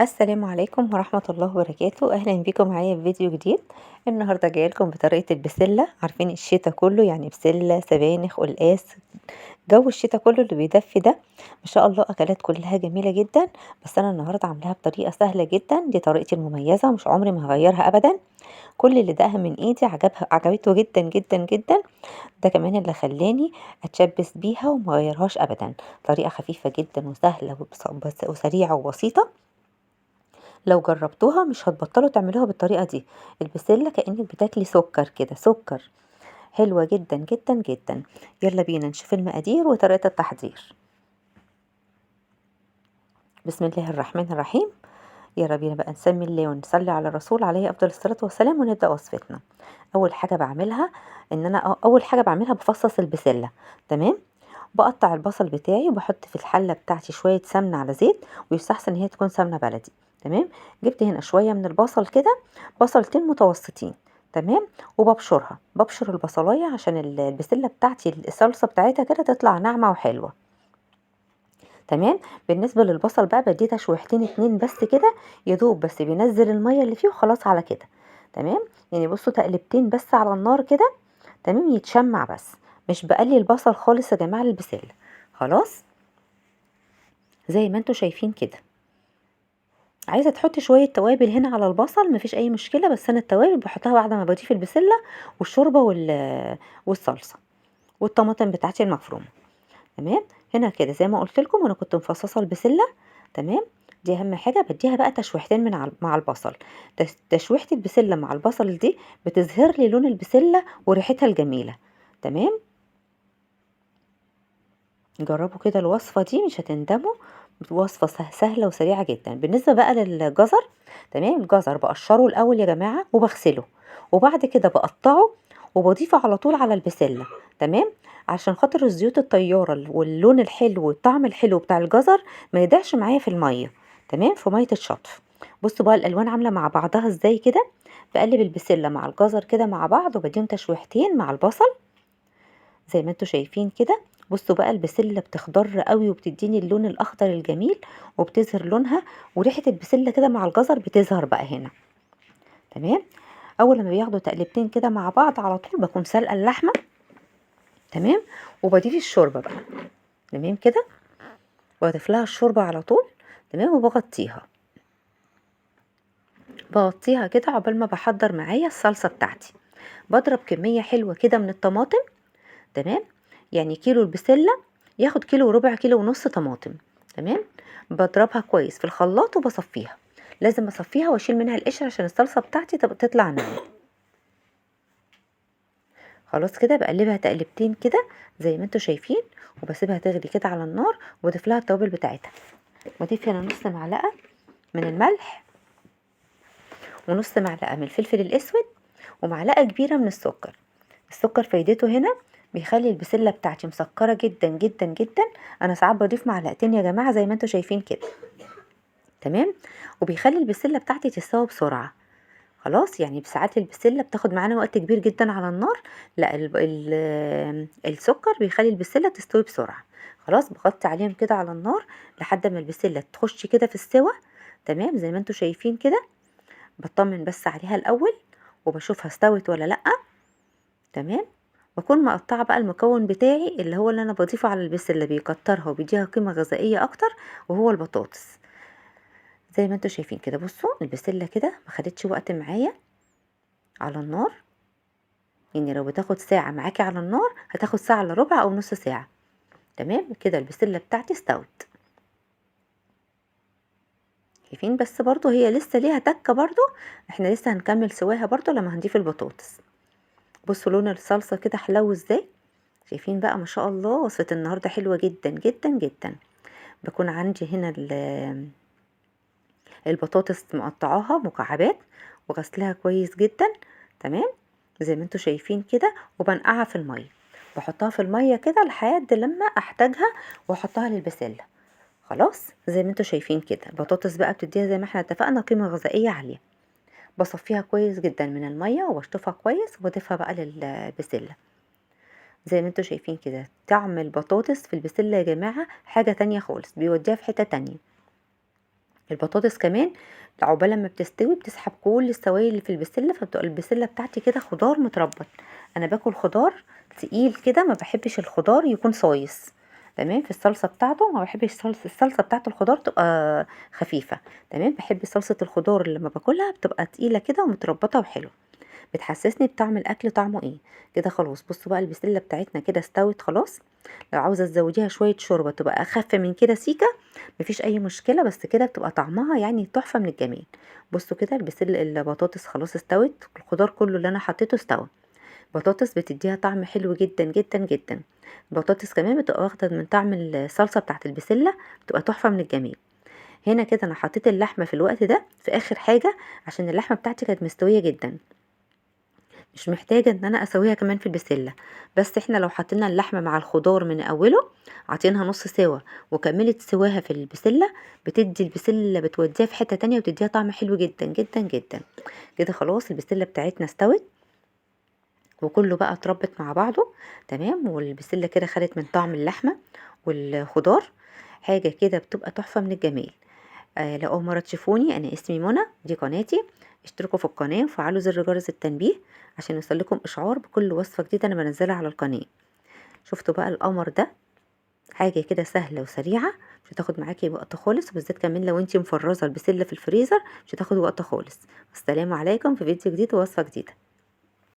السلام عليكم ورحمة الله وبركاته. أهلا بيكم معايا في فيديو جديد. النهاردة جاية لكم بطريقة البسلة. عارفين الشتا كله يعني بسلة سبانخ قلقاس، جو الشتا كله اللي بيدفي ده. ما شاء الله أكلات كلها جميلة جدا، بس أنا النهاردة عاملاها بطريقة سهلة جدا. دي طريقتي المميزة مش عمري ما هغيرها أبدا. كل اللي دقها من إيدي عجبته جدا جدا جدا. ده كمان اللي خلاني أتشبث بيها ومغيرهاش أبدا. طريقة خفيفة جدا وسهلة وسريعة وبسيطة. لو جربتوها مش هتبطلوا تعملوها بالطريقة دي. البسلة كأنك بتاكلي سكر كده، سكر. حلوة جدا جدا جدا. يلا بينا نشوف المقادير وطريقة التحضير. بسم الله الرحمن الرحيم. يلا بينا بقى نسمي الله ونصلي على الرسول عليه أفضل الصلاة والسلام ونبدأ وصفتنا. أول حاجة بعملها إن أنا أول حاجة بعملها بفصص البسلة. تمام. بقطع البصل بتاعي وبحط في الحلة بتاعتي شوية سمنة على زيت، ويستحسن ان هي تكون سمنة بلدي. تمام. جبت هنا شوية من البصل كده، بصلتين متوسطين. تمام. ببشر البصلاية عشان البسلة بتاعتي الصلصة بتاعتها كده تطلع ناعمة وحلوة. تمام. بالنسبة للبصل بقى بديه تشويحتين اتنين بس كده، يدوب بس بينزل المية اللي فيه وخلاص على كده. تمام. يعني بصوا تقلبتين بس على النار كده. تمام، يتشمع بس. مش بقلي البصل خالص يا جماعة البسلة. خلاص. زي ما انتوا شايفين كده. عايزه تحطي شويه توابل هنا على البصل مفيش اي مشكله، بس انا التوابل بحطها بعد ما بضيف البسله والشوربه والصلصه والطماطم بتاعتي المفرومه. تمام. هنا كده زي ما قلت لكم انا كنت مفصصه البسله. تمام. دي اهم حاجه بديها بقى تشويحتين مع البصل. تشويحه البسله مع البصل دي بتظهر لي لون البسله وريحتها الجميله. تمام. جربوا كده الوصفة دي مش هتندموا. وصفة سهلة وسريعة جدا. بالنسبة بقى للجزر، تمام، الجزر بقشره الأول يا جماعة وبغسله، وبعد كده بقطعه وبضيفه على طول على البسلة. تمام. عشان خاطر الزيوت الطيارة واللون الحلو والطعم الحلو بتاع الجزر ما يضيعش معايا في المية. تمام، في مية الشطف. بصوا بقى الألوان عاملة مع بعضها ازاي كده. بقلب البسلة مع الجزر كده مع بعض وبديهم تشويحتين مع البصل زي ما انتوا شايفين كده. بصوا بقى البسلة بتخضر قوي وبتديني اللون الاخضر الجميل وبتظهر لونها، وريحة البسلة كده مع الجزر بتظهر بقى هنا. تمام. اول ما بياخدوا تقلبتين كده مع بعض على طول بكون سلقة اللحمة. تمام. وبضيف الشوربة بقى. تمام كده. واضيف لها الشوربة على طول. تمام. بغطيها كده عقبال ما بحضر معايا الصلصة بتاعتي. بضرب كمية حلوة كده من الطماطم. تمام. يعني كيلو البسلة ياخد كيلو وربع، كيلو ونص طماطم. تمام. بضربها كويس في الخلاط وبصفيها. لازم اصفيها واشيل منها القشر عشان الصلصة بتاعتي تطلع ناعمة. خلاص كده بقلبها تقلبتين كده زي ما انتوا شايفين، وبسيبها تغلي كده على النار وبضيف لها التوابل بتاعتها. بضيف هنا نص معلقة من الملح، ونص معلقة من الفلفل الاسود، ومعلقة كبيرة من السكر. السكر فايدته هنا بيخلي البسلة بتاعتي مسكرة جدا جدا جدا. انا ساعات بضيف معلقتين يا جماعة زي ما انتوا شايفين كده. تمام. وبيخلي البسلة بتاعتي تستوي بسرعة. خلاص، يعني بساعات البسلة بتاخد معانا وقت كبير جدا على النار. لا السكر بيخلي البسلة تستوي بسرعة. خلاص بغطي عليهم كده على النار لحد ما البسلة تخش كده في السوا. تمام زي ما انتوا شايفين كده. بطمن بس عليها الاول وبشوفها استوت ولا لا. تمام. بكون مقطعه بقى المكون بتاعي اللي هو اللي انا بضيفه على البسله اللي بيكترها وبيديها قيمه غذائيه اكتر، وهو البطاطس. زي ما انتوا شايفين كده. بصوا البسله كده ما خدتش وقت معايا على النار. يعني لو بتاخد ساعه معاكي على النار هتاخد ساعه الا ربع او نص ساعه. تمام كده البسله بتاعتي استوت. شايفين؟ بس برضو هي لسه ليها تكه برضو. احنا لسه هنكمل سواها برضو لما هنضيف البطاطس. بصوا لون الصلصه كده حلو ازاي. شايفين بقى؟ ما شاء الله وصفه النهارده حلوه جدا جدا جدا. بكون عندي هنا البطاطس مقطعاها مكعبات وغسلها كويس جدا. تمام. زي ما انتوا شايفين كده. وبنقعها في المية. بحطها في المية كده لحد لما احتاجها واحطها للبسلة. خلاص زي ما انتوا شايفين كده. البطاطس بقى بتديها زي ما احنا اتفقنا قيمة غذائية عالية. بصفيها كويس جدا من المية وبشطفها كويس وبضيفها بقى للبسلة. زي ما انتوا شايفين كده. طعم البطاطس في البسلة يا جماعة حاجة تانية خالص، بيوديها في حتة تانية. البطاطس كمان عقبال لما بتستوي بتسحب كل السوائل اللي في البسله، فبتبقى البسله بتاعتي كده خضار متربط. انا باكل خضار تقيل كده، ما بحبش الخضار يكون صايص. تمام. في الصلصه بتاعته ما بحبش الصلصه بتاعت الخضار تبقى خفيفه. تمام. بحب صلصه الخضار اللي لما باكلها بتبقى تقيله كده ومتربطه وحلوه، بتحسسني بطعم الاكل طعمه ايه. كده خلاص. بصوا بقى البسله بتاعتنا كده استوت خلاص. لو عاوزه تزوديها شويه شوربه تبقى اخف من كده سيكه، مفيش اي مشكله، بس كده بتبقى طعمها يعني تحفه من الجمال. بصوا كده البطاطس خلاص استوت، الخضار كله اللي انا حطيته استوى. بطاطس بتديها طعم حلو جدا جدا جدا. البطاطس كمان بتبقى واخده من طعم الصلصه بتاعت البسله، بتبقى تحفه من الجمال. هنا كده انا حطيت اللحمه في الوقت ده في اخر حاجه، عشان اللحمه بتاعتي كانت مستويه جدا، مش محتاجة ان انا اسويها كمان في البسلة. بس احنا لو حطينا اللحمة مع الخضار من اوله، عطينها نص سوا وكملت سواها في البسلة، بتدي البسلة بتوديها في حتة تانية وتديها طعم حلو جدا جدا جدا. كده خلاص البسلة بتاعتنا استوت وكله بقى اتربط مع بعضه. تمام. والبسلة كده خدت من طعم اللحمة والخضار، حاجة كده بتبقى تحفة من الجمال. لو أول مرة تشوفوني، أنا اسمي منى، دي قناتي. اشتركوا في القناة وفعلوا زر جرس التنبيه عشان يوصلكم إشعار بكل وصفة جديدة أنا بنزلها على القناة. شفتوا بقى القمر ده؟ حاجة كده سهلة وسريعة، مش هتاخد معاكي وقت خالص، وبالذات كمان لو انتي مفرزة البسلة في الفريزر مش هتاخد وقت خالص. والسلام عليكم في فيديو جديد ووصفة جديدة.